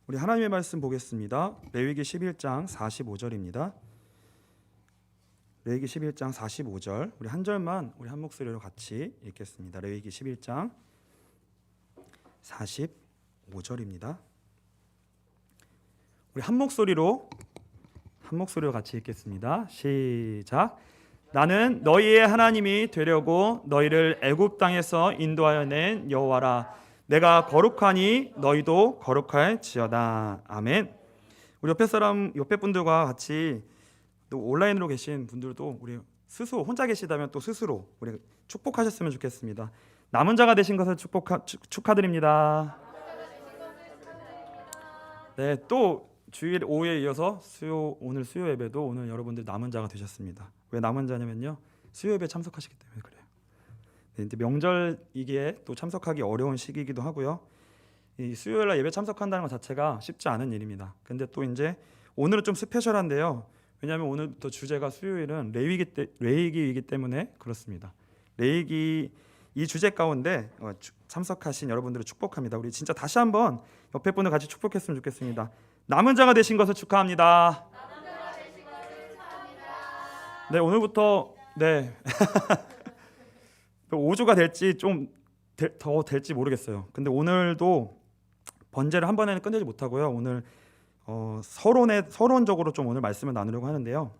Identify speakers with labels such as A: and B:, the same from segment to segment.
A: 우리 하나님의 말씀 보겠습니다. 레위기 11장 45절입니다. 레위기 11장 45절. 우리 한 절만 우리 한 목소리로 같이 읽겠습니다. 레위기 11장 45절입니다. 우리 한 목소리로 같이 읽겠습니다. 시작. 나는 너희의 하나님이 되려고 너희를 애굽 땅에서 인도하여 낸 여호와라. 내가 거룩하니 너희도 거룩할지어다. 아멘. 우리 옆에 분들과 같이 또 온라인으로 계신 분들도 우리 스스로 혼자 계시다면 또 스스로 우리 축복하셨으면 좋겠습니다. 남은 자가 되신 것을 축하드립니다. 네, 또 주일 오후에 이어서 오늘 수요 예배도 오늘 여러분들 남은 자가 되셨습니다. 왜 남은 자냐면요, 수요 예배 참석하시기 때문에 그래요. 네, 이제 명절이기에 또 참석하기 어려운 시기이기도 하고요. 이 수요일날 예배 참석한다는 것 자체가 쉽지 않은 일입니다. 근데 또 이제 오늘은 좀 스페셜한데요. 왜냐하면 오늘부터 주제가 수요일은 레위기이기 때문에 그렇습니다. 레위기 이 주제 가운데 참석하신 여러분들을 축복합니다. 우리 진짜 다시 한번 옆에 분을 같이 축복했으면 좋겠습니다. 남은 자가 되신 것을 축하합니다. 네, 오늘부터 네 5주가 될지 좀 더 될지 모르겠어요. 근데 오늘도 번제를 한 번에는 끝내지 못하고요. 오늘 서론적으로 좀 오늘 말씀을 나누려고 하는데요.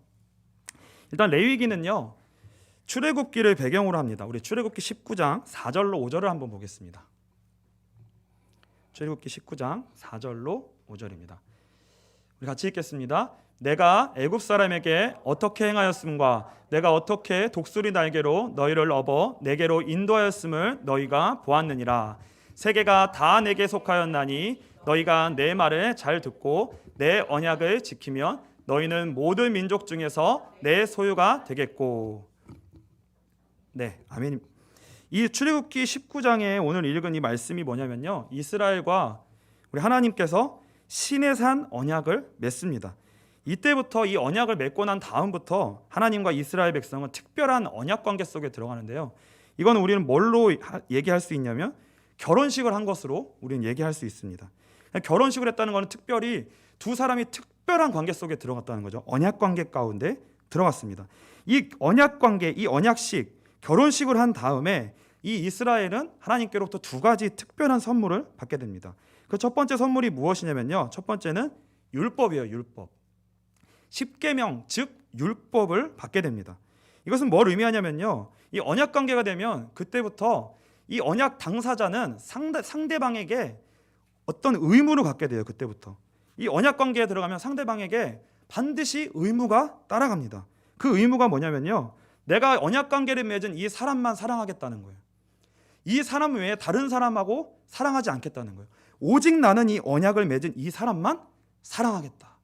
A: 일단 레위기는요, 출애굽기를 배경으로 합니다. 우리 출애굽기 19장 4절로 5절을 한번 보겠습니다. 출애굽기 19장 4절로 5절입니다. 우리 같이 읽겠습니다. 내가 애굽 사람에게 어떻게 행하였음과 내가 어떻게 독수리 날개로 너희를 업어 내게로 인도하였음을 너희가 보았느니라. 세계가 다 내게 속하였나니 너희가 내 말을 잘 듣고 내 언약을 지키면 너희는 모든 민족 중에서 내 소유가 되겠고. 네, 아멘. 이 출애굽기 19장에 오늘 읽은 이 말씀이 뭐냐면요, 이스라엘과 우리 하나님께서 시내산 언약을 맺습니다. 이때부터 이 언약을 맺고 난 다음부터 하나님과 이스라엘 백성은 특별한 언약 관계 속에 들어가는데요. 이건 우리는 뭘로 얘기할 수 있냐면 결혼식을 한 것으로 우리는 얘기할 수 있습니다. 결혼식을 했다는 것은 특별히 두 사람이 특별한 관계 속에 들어갔다는 거죠. 언약 관계 가운데 들어갔습니다. 이 언약 관계, 이 언약식, 결혼식을 한 다음에 이 이스라엘은 하나님께로부터 두 가지 특별한 선물을 받게 됩니다. 그 첫 번째 선물이 무엇이냐면요, 첫 번째는 율법이에요. 율법. 십계명, 즉 율법을 받게 됩니다. 이것은 뭘 의미하냐면요, 이 언약 관계가 되면 그때부터 이 언약 당사자는 상대방에게 어떤 의무를 갖게 돼요. 그때부터 이 언약 관계에 들어가면 상대방에게 반드시 의무가 따라갑니다. 그 의무가 뭐냐면요, 내가 언약 관계를 맺은 이 사람만 사랑하겠다는 거예요. 이 사람 외에 다른 사람하고 사랑하지 않겠다는 거예요. 오직 나는 이 언약을 맺은 이 사람만 사랑하겠다.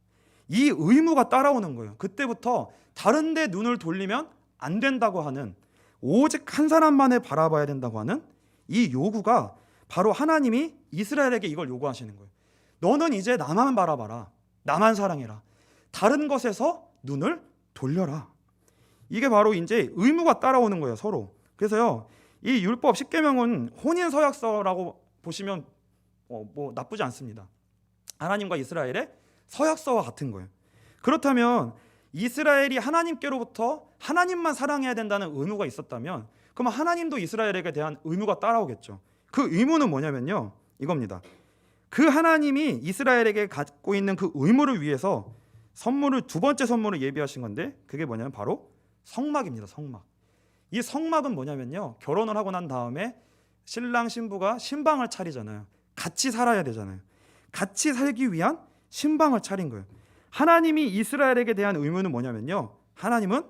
A: 이 의무가 따라오는 거예요. 그때부터 다른 데 눈을 돌리면 안 된다고 하는, 오직 한 사람만을 바라봐야 된다고 하는 이 요구가 바로 하나님이 이스라엘에게 이걸 요구하시는 거예요. 너는 이제 나만 바라봐라. 나만 사랑해라. 다른 것에서 눈을 돌려라. 이게 바로 이제 의무가 따라오는 거예요, 서로. 그래서요, 이 율법 십계명은 혼인 서약서라고 보시면 뭐 나쁘지 않습니다. 하나님과 이스라엘의 서약서와 같은 거예요. 그렇다면 이스라엘이 하나님께로부터 하나님만 사랑해야 된다는 의무가 있었다면, 그럼 하나님도 이스라엘에게 대한 의무가 따라오겠죠. 그 의무는 뭐냐면요, 이겁니다. 그 하나님이 이스라엘에게 갖고 있는 그 의무를 위해서 두 번째 선물을 예비하신 건데, 그게 뭐냐면 바로 성막입니다. 성막. 이 성막은 뭐냐면요, 결혼을 하고 난 다음에 신랑 신부가 신방을 차리잖아요. 같이 살아야 되잖아요. 같이 살기 위한 신방을 차린 거예요. 하나님이 이스라엘에게 대한 의무는 뭐냐면요, 하나님은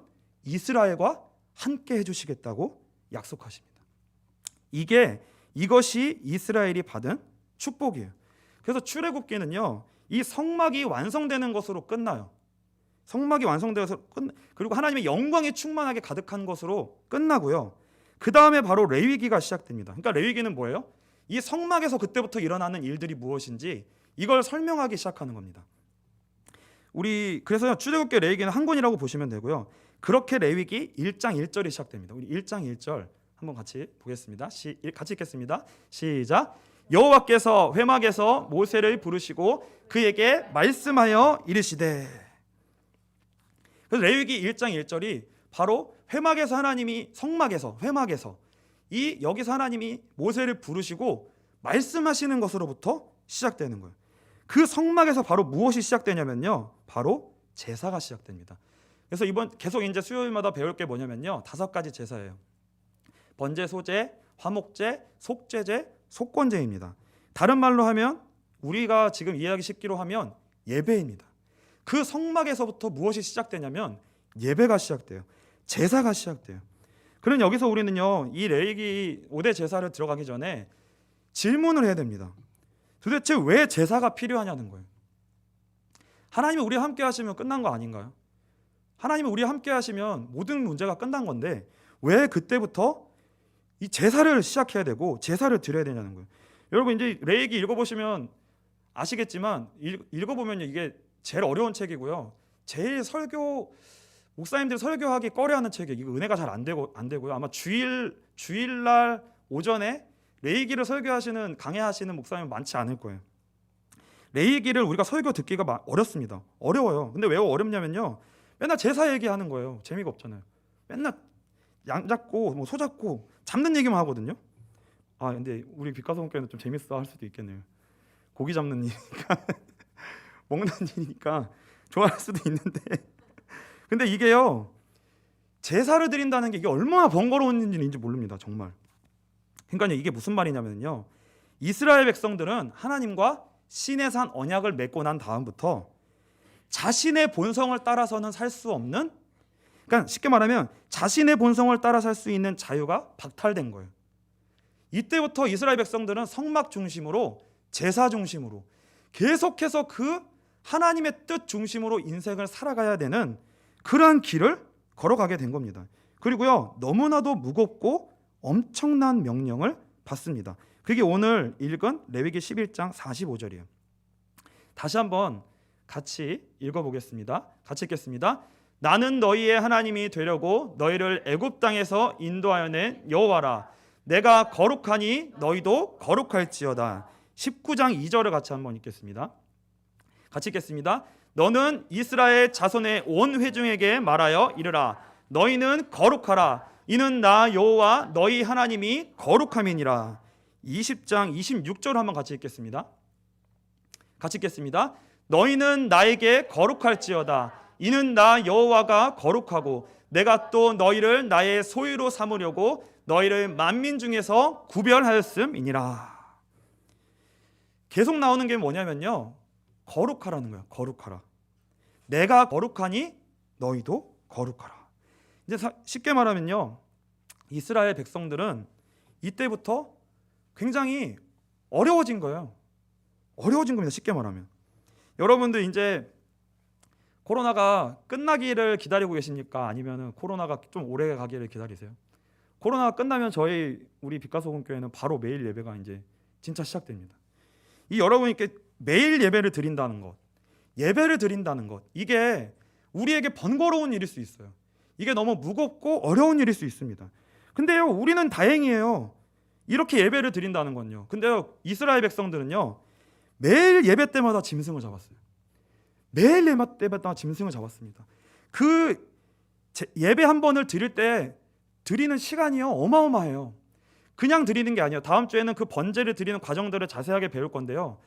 A: 이스라엘과 함께 해주시겠다고 약속하십니다. 이것이 이스라엘이 받은 축복이에요. 그래서 출애굽기는요, 이 성막이 완성되는 것으로 끝나요. 성막이 완성되어서 그리고 하나님의 영광이 충만하게 가득한 것으로 끝나고요. 그 다음에 바로 레위기가 시작됩니다. 그러니까 레위기는 뭐예요? 이 성막에서 그때부터 일어나는 일들이 무엇인지 이걸 설명하기 시작하는 겁니다. 그래서 출애굽기 레위기는 한 권이라고 보시면 되고요. 그렇게 레위기 1장 1절이 시작됩니다. 우리 1장 1절 한번 같이 보겠습니다. 같이 읽겠습니다. 시작. 여호와께서 회막에서 모세를 부르시고 그에게 말씀하여 이르시되. 그래서 레위기 1장 1절이 바로 회막에서 하나님이 성막에서 회막에서 이 여기서 하나님이 모세를 부르시고 말씀하시는 것으로부터 시작되는 거예요. 그 성막에서 바로 무엇이 시작되냐면요, 바로 제사가 시작됩니다. 그래서 이번 계속 이제 수요일마다 배울 게 뭐냐면요, 5가지 제사예요. 번제, 소제, 화목제, 속죄제, 속건제입니다. 다른 말로 하면 우리가 지금 이해하기 쉽기로 하면 예배입니다. 그 성막에서부터 무엇이 시작되냐면 예배가 시작돼요. 제사가 시작돼요. 그럼 여기서 우리는요, 이 레위기 5대 제사를 들어가기 전에 질문을 해야 됩니다. 도대체 왜 제사가 필요하냐는 거예요. 하나님이 우리와 함께 하시면 끝난 거 아닌가요? 하나님이 우리와 함께 하시면 모든 문제가 끝난 건데 왜 그때부터 이 제사를 시작해야 되고 제사를 드려야 되냐는 거예요. 여러분 이제 레위기 읽어보시면 아시겠지만 읽어보면 이게 제일 어려운 책이고요. 제일 목사님들이 설교하기 꺼려하는 책이에요. 이거 은혜가 잘 안 되고요. 아마 주일날 오전에 레위기를 설교하시는 강해하시는 목사님 많지 않을 거예요. 레위기를 우리가 설교 듣기가 어렵습니다. 어려워요. 근데 왜 어렵냐면요, 맨날 제사 얘기하는 거예요. 재미가 없잖아요. 맨날 양 잡고 뭐 소 잡고 잡는 얘기만 하거든요. 근데 우리 빛가성교회는 좀 재밌어 할 수도 있겠네요. 고기 잡는 일이니까 먹는 일이니까 좋아할 수도 있는데 근데 이게요, 제사를 드린다는 게 이게 얼마나 번거로운 일인지 모릅니다. 정말. 그러니까 이게 무슨 말이냐면요, 이스라엘 백성들은 하나님과 시내산 언약을 맺고 난 다음부터 자신의 본성을 따라서는 살 수 없는, 그러니까 쉽게 말하면 자신의 본성을 따라 살 수 있는 자유가 박탈된 거예요. 이때부터 이스라엘 백성들은 성막 중심으로 제사 중심으로 계속해서 그 하나님의 뜻 중심으로 인생을 살아가야 되는 그러한 길을 걸어가게 된 겁니다. 그리고요, 너무나도 무겁고 엄청난 명령을 받습니다. 그게 오늘 읽은 레위기 11장 45절이에요. 다시 한번 같이 읽어보겠습니다. 같이 읽겠습니다. 나는 너희의 하나님이 되려고 너희를 애굽 땅에서 인도하여 낸 여호와라. 내가 거룩하니 너희도 거룩할지어다. 19장 2절을 같이 한번 읽겠습니다. 같이 읽겠습니다. 너는 이스라엘 자손의 온 회중에게 말하여 이르라. 너희는 거룩하라. 이는 나 여호와 너희 하나님이 거룩함이니라. 20장 26절 한번 같이 읽겠습니다. 같이 읽겠습니다. 너희는 나에게 거룩할지어다. 이는 나 여호와가 거룩하고 내가 또 너희를 나의 소유로 삼으려고 너희를 만민 중에서 구별하였음이니라. 계속 나오는 게 뭐냐면요, 거룩하라는 거예요. 거룩하라. 내가 거룩하니 너희도 거룩하라. 이제 쉽게 말하면요, 이스라엘 백성들은 이때부터 굉장히 어려워진 거예요. 어려워진 겁니다. 쉽게 말하면. 여러분들 이제 코로나가 끝나기를 기다리고 계십니까? 아니면 코로나가 좀 오래 가기를 기다리세요? 코로나가 끝나면 우리 빛가소금교회는 바로 매일 예배가 이제 진짜 시작됩니다. 이 여러분께 매일 예배를 드린다는 것, 예배를 드린다는 것, 이게 우리에게 번거로운 일일 수 있어요. 이게 너무 무겁고 어려운 일일 수 있습니다. 근데요, 우리는 다행이에요. 이렇게 예배를 드린다는 건요. 근데요, 이스라엘 백성들은요, 매일 예배 때마다 짐승을 잡았어요. 매일 예배 때마다 짐승을 잡았습니다. 그 예배 한 번을 드릴 때 드리는 시간이요, 어마어마해요. 그냥 드리는 게 아니에요. 다음 주에는 그 번제를 드리는 과정들을 자세하게 배울 건데요,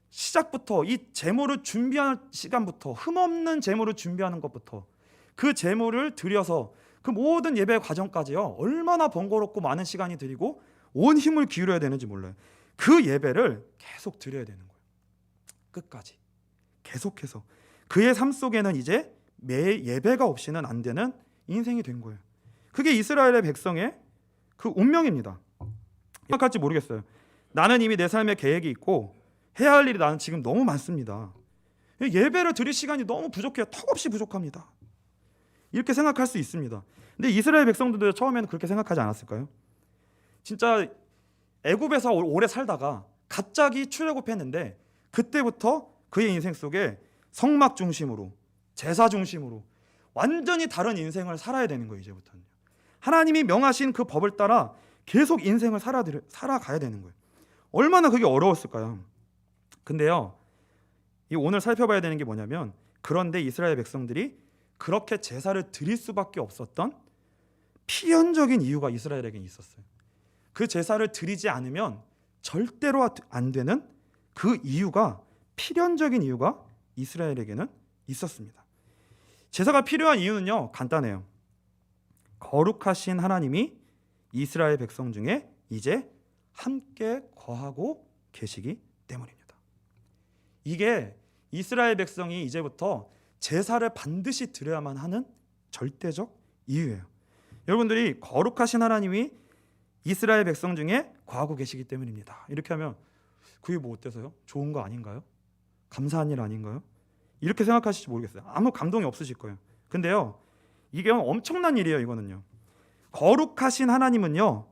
A: 시작부터 이 제물을 준비하는 시간부터, 흠없는 제물을 준비하는 것부터 그 제물을 드려서 그 모든 예배 과정까지요, 얼마나 번거롭고 많은 시간이 들이고 온 힘을 기울여야 되는지 몰라요. 그 예배를 계속 드려야 되는 거예요. 끝까지 계속해서. 그의 삶 속에는 이제 매 예배가 없이는 안 되는 인생이 된 거예요. 그게 이스라엘의 백성의 그 운명입니다. 생각할지 모르겠어요. 나는 이미 내 삶에 계획이 있고 해야 할 일이 나는 지금 너무 많습니다. 예배를 드릴 시간이 너무 부족해요. 턱없이 부족합니다. 이렇게 생각할 수 있습니다. 근데 이스라엘 백성들도 처음에는 그렇게 생각하지 않았을까요? 진짜 애굽에서 오래 살다가 갑자기 출애굽했는데 그때부터 그의 인생 속에 성막 중심으로, 제사 중심으로 완전히 다른 인생을 살아야 되는 거예요. 이제부터는 하나님이 명하신 그 법을 따라 계속 인생을 살아가야 되는 거예요. 얼마나 그게 어려웠을까요? 근데요, 이 오늘 살펴봐야 되는 게 뭐냐면, 그런데 이스라엘 백성들이 그렇게 제사를 드릴 수밖에 없었던 필연적인 이유가 이스라엘에게 있었어요. 그 제사를 드리지 않으면 절대로 안 되는 그 이유가, 필연적인 이유가 이스라엘에게는 있었습니다. 제사가 필요한 이유는요, 간단해요. 거룩하신 하나님이 이스라엘 백성 중에 이제 함께 거하고 계시기 때문입니다. 이게 이스라엘 백성이 이제부터 제사를 반드시 드려야만 하는 절대적 이유예요. 여러분들이 거룩하신 하나님이 이스라엘 백성 중에 거하고 계시기 때문입니다. 이렇게 하면 그게 뭐 어때서요? 좋은 거 아닌가요? 감사한 일 아닌가요? 이렇게 생각하실지 모르겠어요. 아무 감동이 없으실 거예요. 근데요, 이게 엄청난 일이에요. 이거는요, 거룩하신 하나님은요,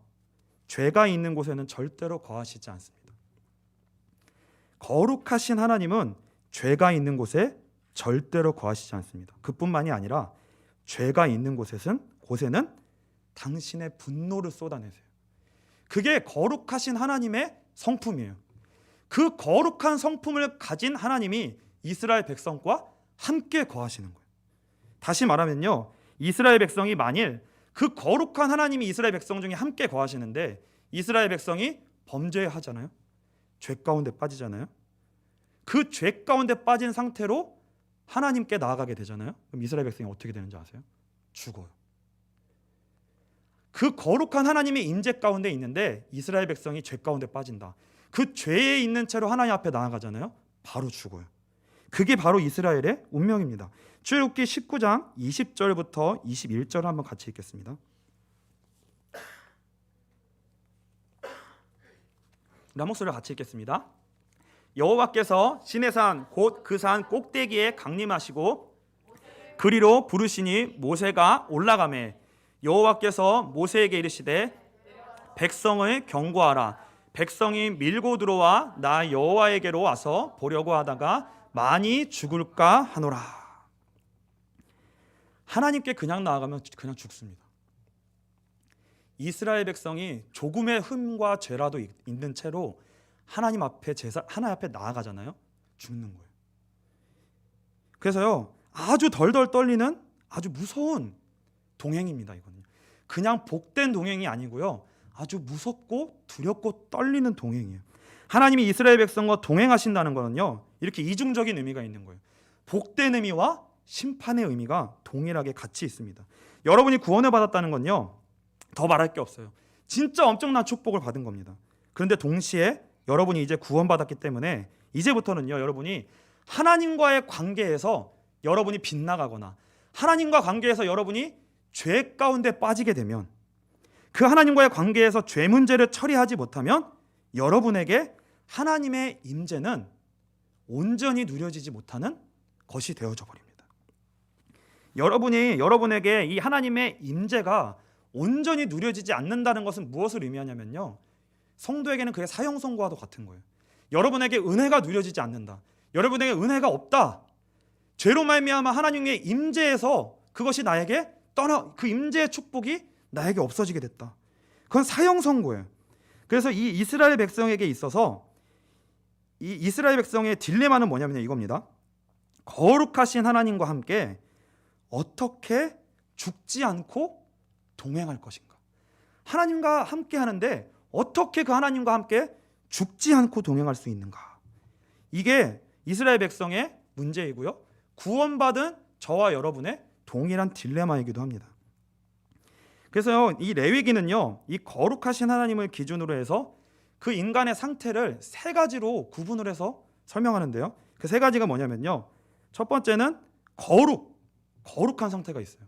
A: 죄가 있는 곳에는 절대로 거하시지 않습니다. 거룩하신 하나님은 죄가 있는 곳에 절대로 거하시지 않습니다. 그뿐만이 아니라 죄가 있는 곳에는 당신의 분노를 쏟아내세요. 그게 거룩하신 하나님의 성품이에요. 그 거룩한 성품을 가진 하나님이 이스라엘 백성과 함께 거하시는 거예요. 다시 말하면요, 이스라엘 백성이 만일 그 거룩한 하나님이 이스라엘 백성 중에 함께 거하시는데 이스라엘 백성이 범죄하잖아요. 죄 가운데 빠지잖아요. 그 죄 가운데 빠진 상태로 하나님께 나아가게 되잖아요. 그럼 이스라엘 백성이 어떻게 되는지 아세요? 죽어요. 그 거룩한 하나님의 임재 가운데 있는데 이스라엘 백성이 죄 가운데 빠진다. 그 죄에 있는 채로 하나님 앞에 나아가잖아요. 바로 죽어요. 그게 바로 이스라엘의 운명입니다. 출애굽기 19장 20절부터 21절을 한번 같이 읽겠습니다. 한 목소리로 같이 읽겠습니다. 여호와께서 시내산 곧 그 산 꼭대기에 강림하시고 그리로 부르시니 모세가 올라가매 여호와께서 모세에게 이르시되 백성을 경고하라. 백성이 밀고 들어와 나 여호와에게로 와서 보려고 하다가 많이 죽을까 하노라. 하나님께 그냥 나아가면 그냥 죽습니다. 이스라엘 백성이 조금의 흠과 죄라도 있는 채로 하나님 앞에 나아가잖아요. 죽는 거예요. 그래서요, 아주 덜덜 떨리는 아주 무서운 동행입니다. 이거는 그냥 복된 동행이 아니고요, 아주 무섭고 두렵고 떨리는 동행이에요. 하나님이 이스라엘 백성과 동행하신다는 거는요, 이렇게 이중적인 의미가 있는 거예요. 복된 의미와 심판의 의미가 동일하게 같이 있습니다. 여러분이 구원을 받았다는 건요, 더 말할 게 없어요. 진짜 엄청난 축복을 받은 겁니다. 그런데 동시에 여러분이 이제 구원받았기 때문에 이제부터는요, 여러분이 하나님과의 관계에서 여러분이 빗나가거나 하나님과 관계에서 여러분이 죄 가운데 빠지게 되면, 그 하나님과의 관계에서 죄 문제를 처리하지 못하면 여러분에게 하나님의 임재는 온전히 누려지지 못하는 것이 되어져 버립니다. 여러분에게 이 하나님의 임재가 온전히 누려지지 않는다는 것은 무엇을 의미하냐면요, 성도에게는 그게 사형선고와도 같은 거예요. 여러분에게 은혜가 누려지지 않는다, 여러분에게 은혜가 없다, 죄로 말미암아 하나님의 임재에서 그것이 나에게 그 임재의 축복이 나에게 없어지게 됐다, 그건 사형선고예요. 그래서 이 이스라엘 백성에게 있어서 이 이스라엘 백성의 딜레마는 뭐냐면 이겁니다. 거룩하신 하나님과 함께 어떻게 죽지 않고 동행할 것인가. 하나님과 함께 하는데 어떻게 그 하나님과 함께 죽지 않고 동행할 수 있는가. 이게 이스라엘 백성의 문제이고요, 구원받은 저와 여러분의 동일한 딜레마이기도 합니다. 그래서 이 레위기는요, 이 거룩하신 하나님을 기준으로 해서 그 인간의 상태를 세 가지로 구분을 해서 설명하는데요, 그 세 가지가 뭐냐면요, 첫 번째는 거룩한 상태가 있어요.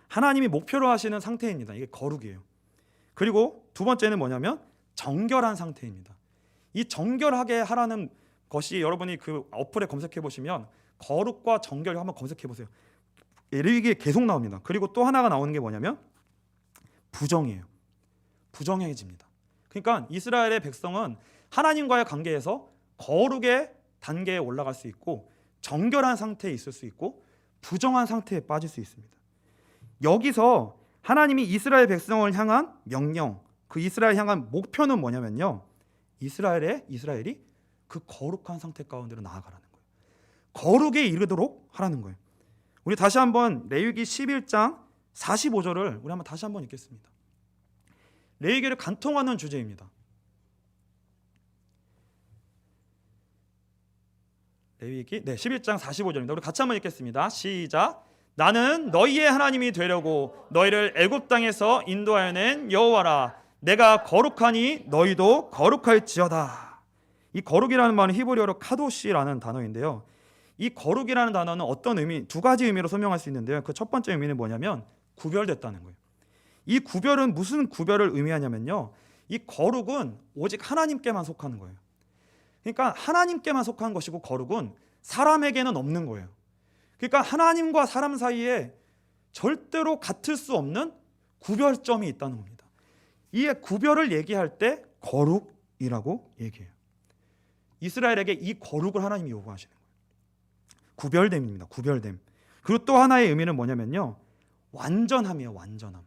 A: 하나님이 목표로 하시는 상태입니다. 이게 거룩이에요. 그리고 두 번째는 뭐냐면 정결한 상태입니다. 이 정결하게 하라는 것이, 여러분이 그 어플에 검색해 보시면 거룩과 정결 한번 검색해 보세요. 이게 계속 나옵니다. 그리고 또 하나가 나오는 게 뭐냐면 부정이에요. 부정해집니다. 그러니까 이스라엘의 백성은 하나님과의 관계에서 거룩의 단계에 올라갈 수 있고 정결한 상태에 있을 수 있고 부정한 상태에 빠질 수 있습니다. 여기서 하나님이 이스라엘 백성을 향한 명령, 그 이스라엘 향한 목표는 뭐냐면요, 이스라엘이 그 거룩한 상태 가운데로 나아가라는 거예요. 거룩에 이르도록 하라는 거예요. 우리 다시 한번 레위기 11장 45절을 우리 한번 다시 한번 읽겠습니다. 레위기를 간통하는 주제입니다. 레위기 11장 45절입니다. 우리 같이 한번 읽겠습니다. 시작. 나는 너희의 하나님이 되려고 너희를 애굽 땅에서 인도하여 낸 여호와라. 내가 거룩하니 너희도 거룩할지어다. 이 거룩이라는 말은 히브리어로 카도시라는 단어인데요. 이 거룩이라는 단어는 어떤 의미, 두 가지 의미로 설명할 수 있는데요. 그 첫 번째 의미는 뭐냐면 구별됐다는 거예요. 이 구별은 무슨 구별을 의미하냐면요, 이 거룩은 오직 하나님께만 속하는 거예요. 그러니까 하나님께만 속한 것이고, 거룩은 사람에게는 없는 거예요. 그러니까 하나님과 사람 사이에 절대로 같을 수 없는 구별점이 있다는 겁니다. 이 구별을 얘기할 때 거룩이라고 얘기해요. 이스라엘에게 이 거룩을 하나님이 요구하시는 거예요. 구별됨입니다. 구별됨. 그리고 또 하나의 의미는 뭐냐면요, 완전함이에요. 완전함.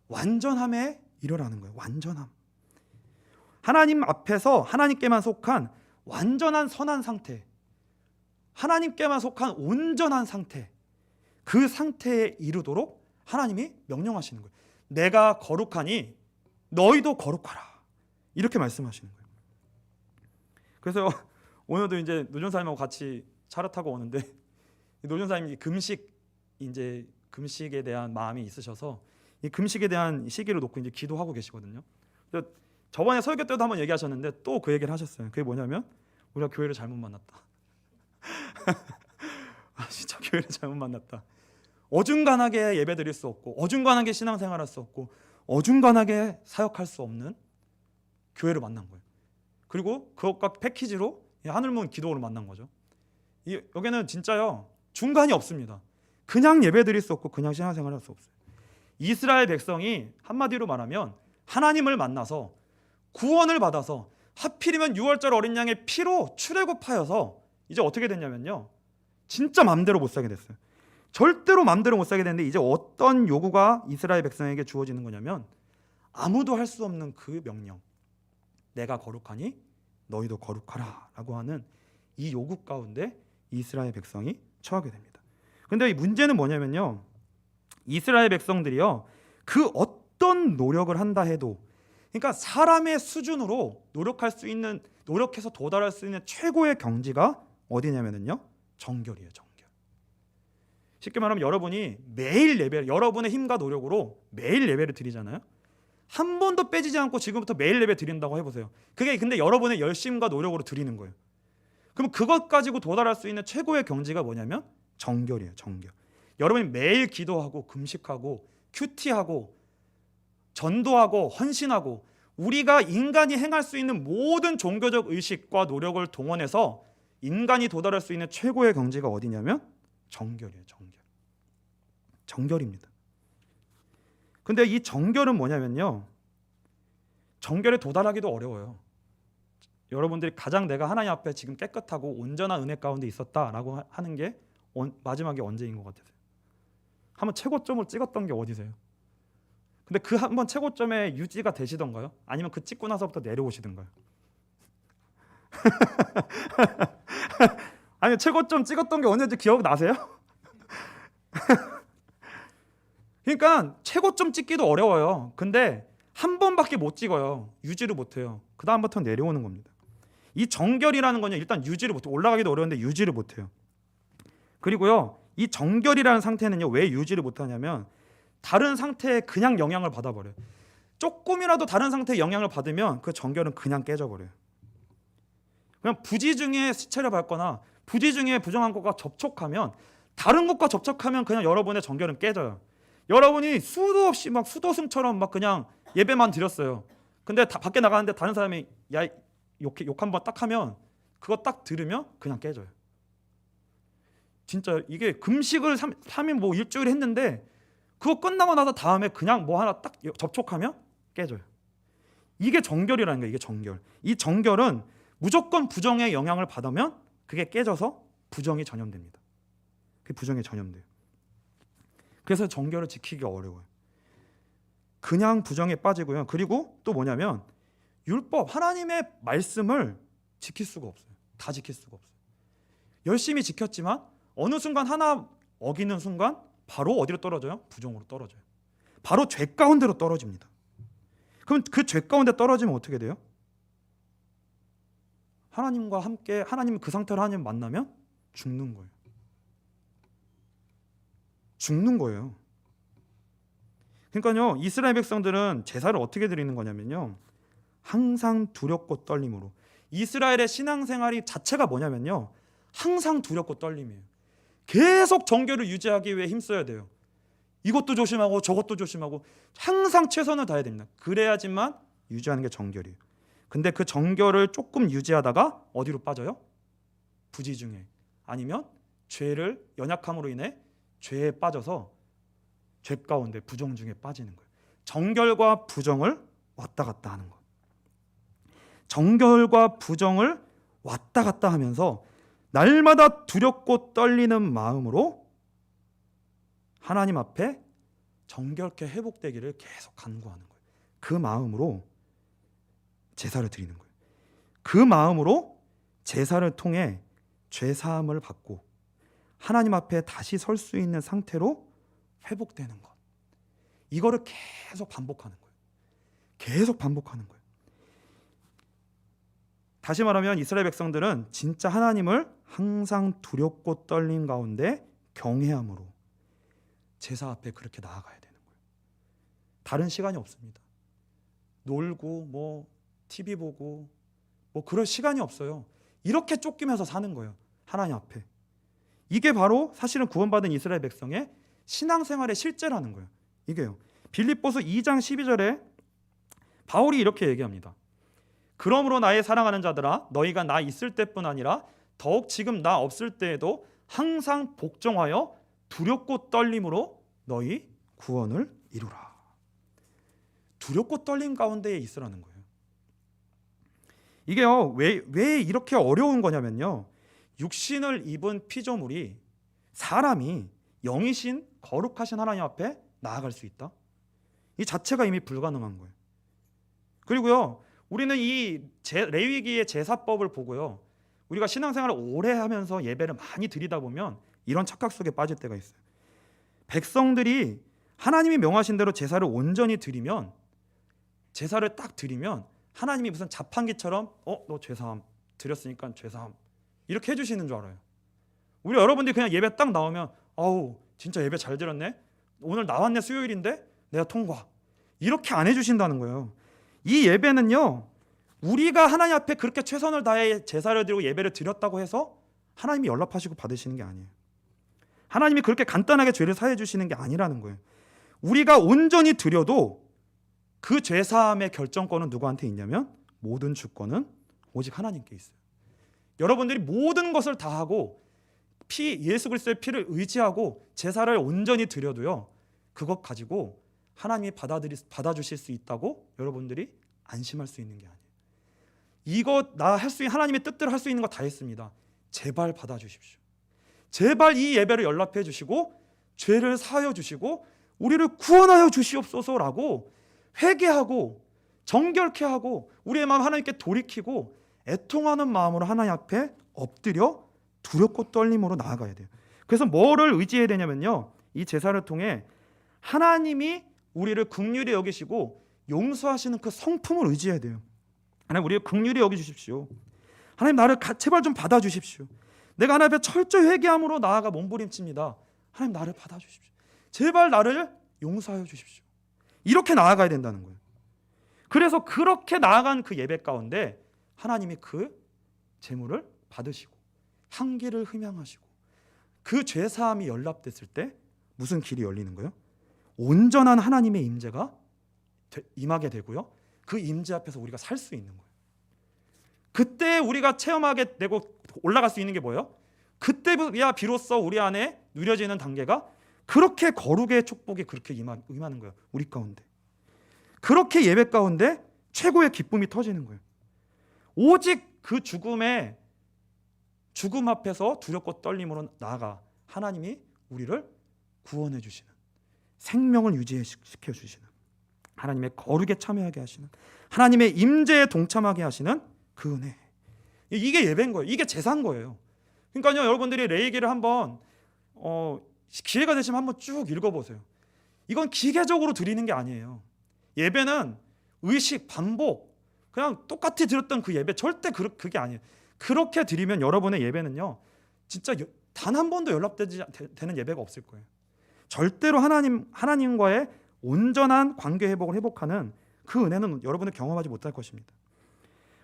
A: 완전함에 이르라는 거예요. 완전함. 하나님 앞에서 하나님께만 속한 완전한 선한 상태, 하나님께만 속한 온전한 상태, 그 상태에 이르도록 하나님이 명령하시는 거예요. 내가 거룩하니 너희도 거룩하라, 이렇게 말씀하시는 거예요. 그래서 오늘도 이제 노전사님하고 같이 차를 타고 오는데, 노전사님이 금식에 대한 마음이 있으셔서 이 금식에 대한 시기를 놓고 이제 기도하고 계시거든요. 저번에 설교 때도 한번 얘기하셨는데 또 그 얘기를 하셨어요. 그게 뭐냐면 우리가 교회를 잘못 만났다. 진짜 교회를 잘못 만났다. 어중간하게 예배 드릴 수 없고, 어중간하게 신앙생활할 수 없고, 어중간하게 사역할 수 없는 교회를 만난 거예요. 그리고 그것과 패키지로 하늘문 기도를 만난 거죠. 여기는 진짜요, 중간이 없습니다. 그냥 예배 드릴 수 없고 그냥 신앙생활할 수 없어요. 이스라엘 백성이 한마디로 말하면 하나님을 만나서 구원을 받아서 하필이면 6월절 어린 양의 피로 출애굽하여서 이제 어떻게 됐냐면요, 진짜 맘대로 못 살게 됐어요. 절대로 맘대로 못 살게 됐는데, 이제 어떤 요구가 이스라엘 백성에게 주어지는 거냐면 아무도 할 수 없는 그 명령, 내가 거룩하니 너희도 거룩하라 라고 하는 이 요구 가운데 이스라엘 백성이 처하게 됩니다. 근데 이 문제는 뭐냐면요, 이스라엘 백성들이요, 그 어떤 노력을 한다 해도, 그러니까 사람의 수준으로 노력해서 도달할 수 있는 최고의 경지가 어디냐면요, 정결이에요. 정결. 쉽게 말하면 여러분이 매일 예배, 여러분의 힘과 노력으로 매일 예배를 드리잖아요. 한 번도 빼지지 않고 지금부터 매일 예배 드린다고 해보세요. 그게 근데 여러분의 열심과 노력으로 드리는 거예요. 그럼 그것 가지고 도달할 수 있는 최고의 경지가 뭐냐면 정결이에요. 정결. 여러분이 매일 기도하고 금식하고 큐티하고 전도하고 헌신하고, 우리가 인간이 행할 수 있는 모든 종교적 의식과 노력을 동원해서 인간이 도달할 수 있는 최고의 경지가 어디냐면 정결이에요. 정결. 정결입니다. 근데 이 정결은 뭐냐면요, 정결에 도달하기도 어려워요. 여러분들이 가장 내가 하나님 앞에 지금 깨끗하고 온전한 은혜 가운데 있었다라고 하는 게 마지막에 언제인 것 같으세요? 한번 최고점을 찍었던 게 어디세요? 근데 그 한번 최고점에 유지가 되시던가요? 아니면 그 찍고 나서부터 내려오시던가요? 아니, 최고점 찍었던 게 언제인지 기억 나세요? 그러니까 최고점 찍기도 어려워요. 근데 한 번밖에 못 찍어요. 유지를 못해요. 그 다음부터 내려오는 겁니다. 이 정결이라는 거는 일단 유지를 못해요. 올라가기도 어려운데 유지를 못해요. 그리고요, 이 정결이라는 상태는요, 왜 유지를 못하냐면 다른 상태에 그냥 영향을 받아버려요. 조금이라도 다른 상태에 영향을 받으면 그 정결은 그냥 깨져버려요. 그냥 부지 중에 시체를 밟거나 부지 중에 부정한 것과 접촉하면, 다른 것과 접촉하면 그냥 여러분의 정결은 깨져요. 여러분이 수도 없이 막 수도승처럼 막 그냥 예배만 드렸어요. 근데 밖에 나가는데 다른 사람이 야 욕 한번 딱 하면 그거 딱 들으면 그냥 깨져요. 진짜 이게 금식을 3일 뭐 일주일 했는데 그거 끝나고 나서 다음에 그냥 뭐 하나 딱 접촉하면 깨져요. 이게 정결이라는 거예요. 이게 정결. 이 정결은 무조건 부정의 영향을 받으면 그게 깨져서 부정이 전염됩니다. 그게 부정에 전염돼요. 그래서 정결을 지키기가 어려워요. 그냥 부정에 빠지고요. 그리고 또 뭐냐면 율법, 하나님의 말씀을 지킬 수가 없어요. 다 지킬 수가 없어요. 열심히 지켰지만 어느 순간 하나 어기는 순간 바로 어디로 떨어져요? 부정으로 떨어져요. 바로 죄 가운데로 떨어집니다. 그럼 그 죄 가운데 떨어지면 어떻게 돼요? 하나님과 함께 하나님 그 상태로 하나님 만나면 죽는 거예요. 죽는 거예요. 그러니까요, 이스라엘 백성들은 제사를 어떻게 드리는 거냐면요, 항상 두렵고 떨림으로. 이스라엘의 신앙생활이 자체가 뭐냐면요, 항상 두렵고 떨림이에요. 계속 정결을 유지하기 위해 힘써야 돼요. 이것도 조심하고 저것도 조심하고 항상 최선을 다해야 됩니다. 그래야지만 유지하는 게 정결이에요. 근데 그 정결을 조금 유지하다가 어디로 빠져요? 부지중에, 아니면 죄를 연약함으로 인해 죄에 빠져서 죄 가운데 부정 중에 빠지는 거예요. 정결과 부정을 왔다 갔다 하는 거예요. 정결과 부정을 왔다 갔다 하면서 날마다 두렵고 떨리는 마음으로 하나님 앞에 정결케 회복되기를 계속 간구하는 거예요. 그 마음으로 제사를 드리는 거예요. 그 마음으로 제사를 통해 죄 사함을 받고 하나님 앞에 다시 설 수 있는 상태로 회복되는 것. 이거를 계속 반복하는 거예요. 계속 반복하는 거예요. 다시 말하면 이스라엘 백성들은 진짜 하나님을 항상 두렵고 떨림 가운데 경외함으로 제사 앞에 그렇게 나아가야 되는 거예요. 다른 시간이 없습니다. 놀고 뭐 TV 보고 뭐 그럴 시간이 없어요. 이렇게 쫓기면서 사는 거예요. 하나님 앞에. 이게 바로 사실은 구원받은 이스라엘 백성의 신앙생활의 실제라는 거예요. 이게요. 빌립보서 2장 12절에 바울이 이렇게 얘기합니다. 그러므로 나의 사랑하는 자들아, 너희가 나 있을 때뿐 아니라 더욱 지금 나 없을 때에도 항상 복종하여 두렵고 떨림으로 너희 구원을 이루라. 두렵고 떨림 가운데에 있으라는 거예요. 이게요, 왜 이렇게 어려운 거냐면요, 육신을 입은 피조물이, 사람이 영이신 거룩하신 하나님 앞에 나아갈 수 있다? 이 자체가 이미 불가능한 거예요. 그리고요, 우리는 이 레위기의 제사법을 보고요, 우리가 신앙생활을 오래 하면서 예배를 많이 드리다 보면 이런 착각 속에 빠질 때가 있어요. 백성들이 하나님이 명하신 대로 제사를 온전히 드리면, 제사를 딱 드리면 하나님이 무슨 자판기처럼 너 죄사함 드렸으니까 죄사함 이렇게 해주시는 줄 알아요. 우리 여러분들이 그냥 예배 딱 나오면 아우 진짜 예배 잘 드렸네, 오늘 나왔네, 수요일인데 내가 통과, 이렇게 안 해주신다는 거예요. 이 예배는요, 우리가 하나님 앞에 그렇게 최선을 다해 제사를 드리고 예배를 드렸다고 해서 하나님이 연락하시고 받으시는 게 아니에요. 하나님이 그렇게 간단하게 죄를 사해 주시는 게 아니라는 거예요. 우리가 온전히 드려도 그 죄사함의 결정권은 누구한테 있냐면 모든 주권은 오직 하나님께 있어요. 여러분들이 모든 것을 다 하고 예수 그리스도의 피를 의지하고 제사를 온전히 드려도요, 그것 가지고 하나님이 받아주실 수 있다고 여러분들이 안심할 수 있는 게 아니에요. 이거 나 할 수 있는, 하나님의 뜻대로 할 수 있는 거 다 했습니다. 제발 받아주십시오. 제발 이 예배를 연락해 주시고 죄를 사하여 주시고 우리를 구원하여 주시옵소서라고 회개하고 정결케 하고 우리의 마음 하나님께 돌이키고 애통하는 마음으로 하나님 앞에 엎드려 두렵고 떨림으로 나아가야 돼요. 그래서 뭐를 의지해야 되냐면요, 이 제사를 통해 하나님이 우리를 긍휼히 여기시고 용서하시는 그 성품을 의지해야 돼요. 하나님 우리를 긍휼히 여기주십시오. 하나님 나를 제발 좀 받아주십시오. 내가 하나님 앞에 철저히 회개함으로 나아가 몸부림칩니다. 하나님 나를 받아주십시오. 제발 나를 용서하여 주십시오. 이렇게 나아가야 된다는 거예요. 그래서 그렇게 나아간 그 예배 가운데 하나님이 그 제물을 받으시고 향기를 흠양하시고 그 죄사함이 연락됐을 때 무슨 길이 열리는 거예요? 온전한 하나님의 임재가 임하게 되고요, 그 임재 앞에서 우리가 살 수 있는 거예요. 그때 우리가 체험하게 되고 올라갈 수 있는 게 뭐예요? 그때야 비로소 우리 안에 누려지는 단계가 그렇게 거룩의 축복이 그렇게 임하는 거예요. 우리 가운데 그렇게 예배 가운데 최고의 기쁨이 터지는 거예요. 오직 그 죽음 앞에서 두렵고 떨림으로 나아가 하나님이 우리를 구원해 주시는, 생명을 유지시켜 주시는 하나님의 거룩에 참여하게 하시는, 하나님의 임재에 동참하게 하시는 그 은혜. 이게 예배인 거예요. 이게 제사인 거예요. 그러니까요, 여러분들이 레위기를 한번 기회가 되시면 한번 쭉 읽어보세요. 이건 기계적으로 드리는 게 아니에요. 예배는 의식, 반복, 그냥 똑같이 드렸던 그 예배, 절대 그게 아니에요. 그렇게 드리면 여러분의 예배는요, 진짜 단 한 번도 연락되는 예배가 없을 거예요. 절대로 하나님과의 온전한 관계 회복을 회복하는 그 은혜는 여러분은 경험하지 못할 것입니다.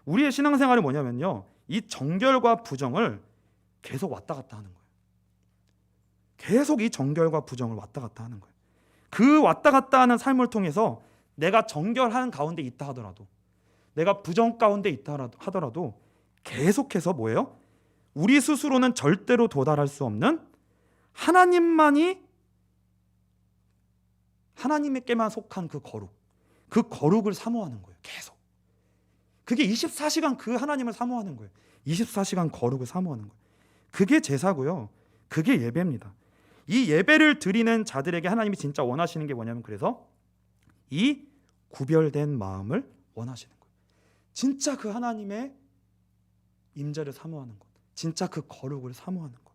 A: 우리의 신앙생활이 뭐냐면요, 이 정결과 부정을 계속 왔다 갔다 하는 거예요. 계속 이 정결과 부정을 왔다 갔다 하는 거예요. 그 왔다 갔다 하는 삶을 통해서 내가 정결한 가운데 있다 하더라도, 내가 부정 가운데 있다 하더라도 계속해서 뭐예요? 우리 스스로는 절대로 도달할 수 없는 하나님께만 속한 그 거룩을 사모하는 거예요. 계속. 그게 24시간 그 하나님을 사모하는 거예요. 24시간 거룩을 사모하는 거예요. 그게 제사고요. 그게 예배입니다. 이 예배를 드리는 자들에게 하나님이 진짜 원하시는 게 뭐냐면, 그래서 이 구별된 마음을 원하시는 거예요. 진짜 그 하나님의 임재를 사모하는 것, 진짜 그 거룩을 사모하는 것,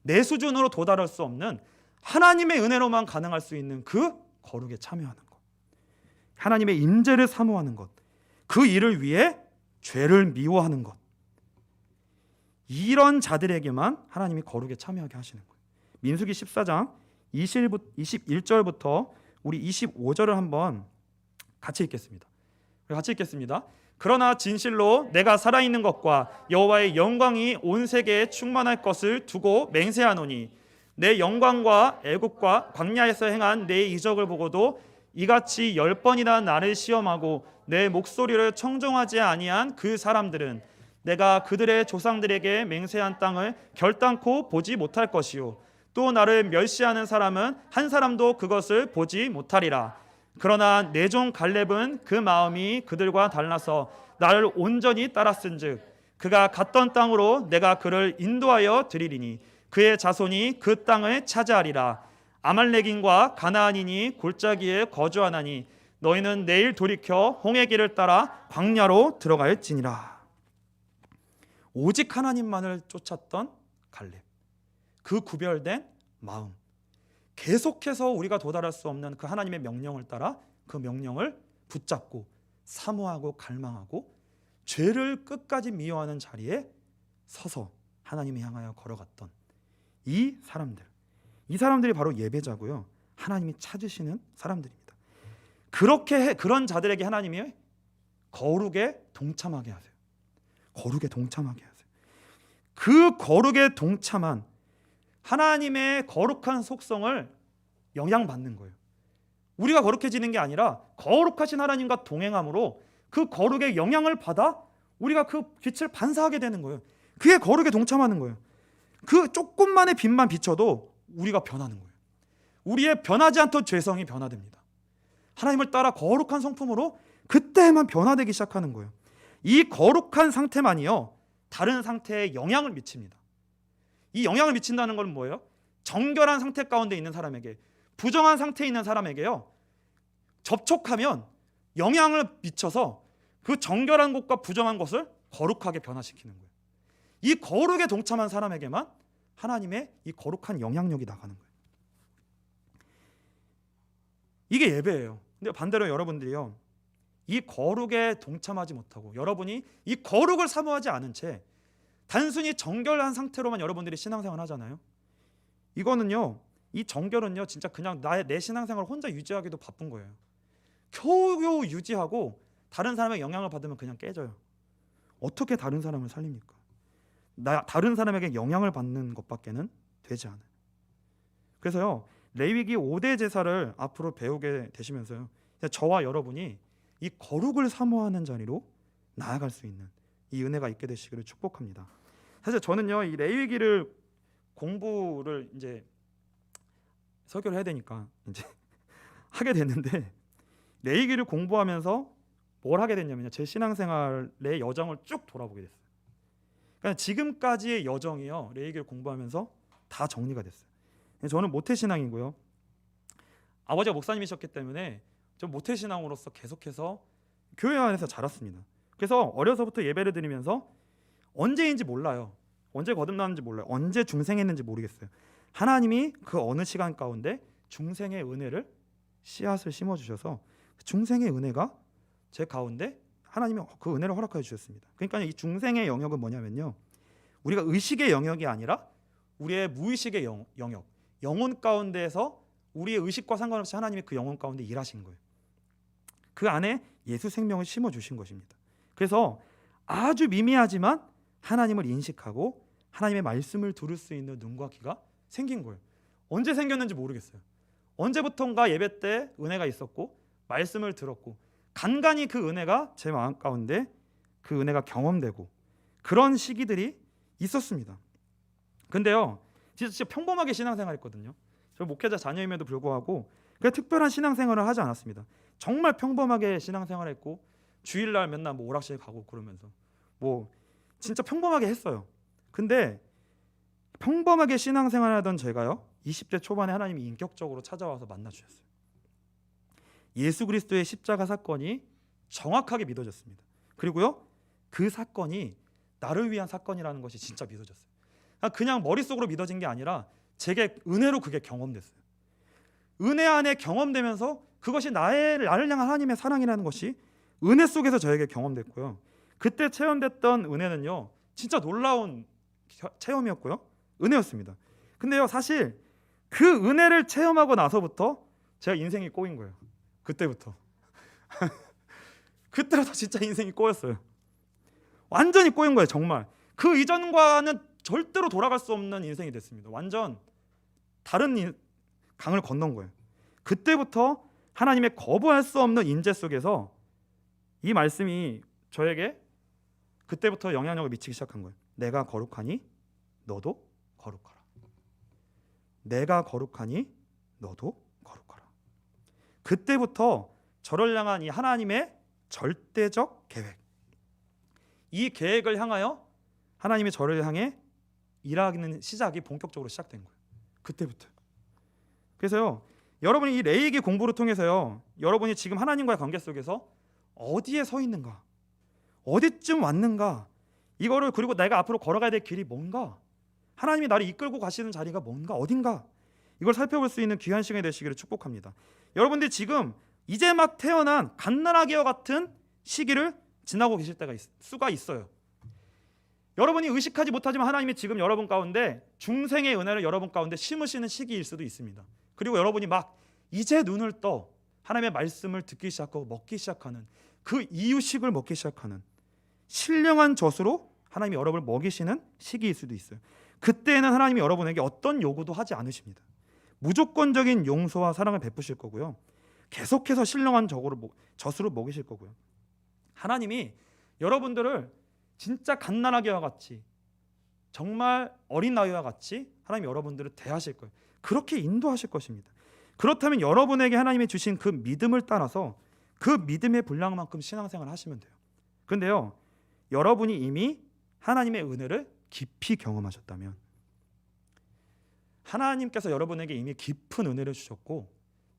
A: 내 수준으로 도달할 수 없는 하나님의 은혜로만 가능할 수 있는 그 거룩에 참여하는 것, 하나님의 임재를 사모하는 것, 그 일을 위해 죄를 미워하는 것, 이런 자들에게만 하나님이 거룩에 참여하게 하시는 거예요. 민수기 14장 21절부터 우리 25절을 한번 같이 읽겠습니다. 그러나 진실로 내가 살아있는 것과 여호와의 영광이 온 세계에 충만할 것을 두고 맹세하노니, 내 영광과 애국과 광야에서 행한 내 이적을 보고도 이같이 10번이나 나를 시험하고 내 목소리를 청종하지 아니한 그 사람들은 내가 그들의 조상들에게 맹세한 땅을 결단코 보지 못할 것이요, 또 나를 멸시하는 사람은 한 사람도 그것을 보지 못하리라. 그러나 내 종 갈렙은 그 마음이 그들과 달라서 나를 온전히 따랐은즉 그가 갔던 땅으로 내가 그를 인도하여 드리리니 그의 자손이 그 땅을 차지하리라. 아말렉인과 가나안인이 골짜기에 거주하나니 너희는 내일 돌이켜 홍해 길을 따라 광야로 들어갈지니라. 오직 하나님만을 쫓았던 갈렙, 그 구별된 마음, 계속해서 우리가 도달할 수 없는 그 하나님의 명령을 따라 그 명령을 붙잡고 사모하고 갈망하고 죄를 끝까지 미워하는 자리에 서서 하나님을 향하여 걸어갔던 이 사람들이 바로 예배자고요, 하나님이 찾으시는 사람들입니다. 그런 자들에게 하나님이 거룩에 동참하게 하세요. 거룩에 동참하게 하세요. 그 거룩에 동참한 하나님의 거룩한 속성을 영향받는 거예요. 우리가 거룩해지는 게 아니라 거룩하신 하나님과 동행함으로 그 거룩의 영향을 받아 우리가 그 빛을 반사하게 되는 거예요. 그게 거룩에 동참하는 거예요. 그 조금만의 빛만 비춰도 우리가 변하는 거예요. 우리의 변하지 않던 죄성이 변화됩니다. 하나님을 따라 거룩한 성품으로 그때만 변화되기 시작하는 거예요. 이 거룩한 상태만이요, 다른 상태에 영향을 미칩니다. 이 영향을 미친다는 건 뭐예요? 정결한 상태 가운데 있는 사람에게, 부정한 상태에 있는 사람에게요, 접촉하면 영향을 미쳐서 그 정결한 것과 부정한 것을 거룩하게 변화시키는 거예요. 이 거룩에 동참한 사람에게만 하나님의 이 거룩한 영향력이 나가는 거예요. 이게 예배예요. 근데 반대로 여러분들이요, 이 거룩에 동참하지 못하고 여러분이 이 거룩을 사모하지 않은 채 단순히 정결한 상태로만 여러분들이 신앙생활 하잖아요. 이거는요, 이 정결은요, 진짜 그냥 내 신앙생활을 혼자 유지하기도 바쁜 거예요. 겨우겨우 유지하고 다른 사람의 영향을 받으면 그냥 깨져요. 어떻게 다른 사람을 살립니까? 다른 사람에게 영향을 받는 것밖에는 되지 않아요. 그래서요, 레위기 5대 제사를 앞으로 배우게 되시면서요, 저와 여러분이 이 거룩을 사모하는 자리로 나아갈 수 있는 이 은혜가 있게 되시기를 축복합니다. 사실 저는요, 이 레위기를 공부를 이제 설교를 해야 되니까 이제 하게 됐는데, 레위기를 공부하면서 뭘 하게 됐냐면요, 제 신앙생활의 여정을 쭉 돌아보게 됐어요. 그러니까 지금까지의 여정이요, 레위기를 공부하면서 다 정리가 됐어요. 저는 모태신앙이고요, 아버지가 목사님이셨기 때문에 좀 모태신앙으로서 계속해서 교회 안에서 자랐습니다. 그래서 어려서부터 예배를 드리면서 언제인지 몰라요. 언제 거듭나는지 몰라요. 언제 중생했는지 모르겠어요. 하나님이 그 어느 시간 가운데 중생의 은혜를 씨앗을 심어주셔서 중생의 은혜가 제 가운데 하나님이 그 은혜를 허락해 주셨습니다. 그러니까 이 중생의 영역은 뭐냐면요, 우리가 의식의 영역이 아니라 우리의 무의식의 영역, 영혼 가운데에서 우리의 의식과 상관없이 하나님이 그 영혼 가운데 일하신 거예요. 그 안에 예수 생명을 심어주신 것입니다. 그래서 아주 미미하지만 하나님을 인식하고 하나님의 말씀을 들을 수 있는 눈과 귀가 생긴 거예요. 언제 생겼는지 모르겠어요. 언제부턴가 예배 때 은혜가 있었고 말씀을 들었고 간간히 그 은혜가 제 마음 가운데 그 은혜가 경험되고 그런 시기들이 있었습니다. 근데요, 진짜 평범하게 신앙생활했거든요. 저 목회자 자녀임에도 불구하고 그 특별한 신앙생활을 하지 않았습니다. 정말 평범하게 신앙생활했고 주일날 맨날 뭐 오락실 가고 그러면서 뭐 진짜 평범하게 했어요. 근데 평범하게 신앙생활하던 제가요, 20대 초반에 하나님이 인격적으로 찾아와서 만나 주셨어요. 예수 그리스도의 십자가 사건이 정확하게 믿어졌습니다. 그리고요, 그 사건이 나를 위한 사건이라는 것이 진짜 믿어졌어요. 그냥 머릿속으로 믿어진 게 아니라 제게 은혜로 그게 경험됐어요. 은혜 안에 경험되면서 그것이 나를 향한 하나님의 사랑이라는 것이 은혜 속에서 저에게 경험됐고요. 그때 체험됐던 은혜는요, 진짜 놀라운 체험이었고요, 은혜였습니다. 근데요, 사실 그 은혜를 체험하고 나서부터 제가 인생이 꼬인 거예요. 그때부터 그때부터 진짜 인생이 꼬였어요. 완전히 꼬인 거예요. 정말 그 이전과는 절대로 돌아갈 수 없는 인생이 됐습니다. 완전 다른 강을 건넌 거예요. 그때부터 하나님의 거부할 수 없는 인재 속에서 이 말씀이 저에게 그때부터 영향력을 미치기 시작한 거예요. 내가 거룩하니 너도 거룩하라. 내가 거룩하니 너도 거룩하라. 그때부터 저를 향한 이 하나님의 절대적 계획, 이 계획을 향하여 하나님이 저를 향해 일하는 시작이 본격적으로 시작된 거예요. 그때부터. 그래서요, 여러분이 이 레위기 공부를 통해서요, 여러분이 지금 하나님과의 관계 속에서 어디에 서 있는가, 어디쯤 왔는가, 이거를, 그리고 내가 앞으로 걸어가야 될 길이 뭔가, 하나님이 나를 이끌고 가시는 자리가 뭔가, 어딘가, 이걸 살펴볼 수 있는 귀한 시간이 되시기를 축복합니다. 여러분들이 지금 이제 막 태어난 갓난아기와 같은 시기를 지나고 계실 때가 수가 있어요. 여러분이 의식하지 못하지만 하나님이 지금 여러분 가운데 중생의 은혜를 여러분 가운데 심으시는 시기일 수도 있습니다. 그리고 여러분이 막 이제 눈을 떠 하나님의 말씀을 듣기 시작하고 먹기 시작하는, 그 이유식을 먹기 시작하는 신령한 젖으로 하나님이 여러분을 먹이시는 시기일 수도 있어요. 그때는 하나님이 여러분에게 어떤 요구도 하지 않으십니다. 무조건적인 용서와 사랑을 베푸실 거고요, 계속해서 신령한 젖으로 먹이실 거고요. 하나님이 여러분들을 진짜 갓난아기와 같이, 정말 어린 아이와 같이 하나님이 여러분들을 대하실 거예요. 그렇게 인도하실 것입니다. 그렇다면 여러분에게 하나님이 주신 그 믿음을 따라서 그 믿음의 분량만큼 신앙생활을 하시면 돼요. 그런데요, 여러분이 이미 하나님의 은혜를 깊이 경험하셨다면, 하나님께서 여러분에게 이미 깊은 은혜를 주셨고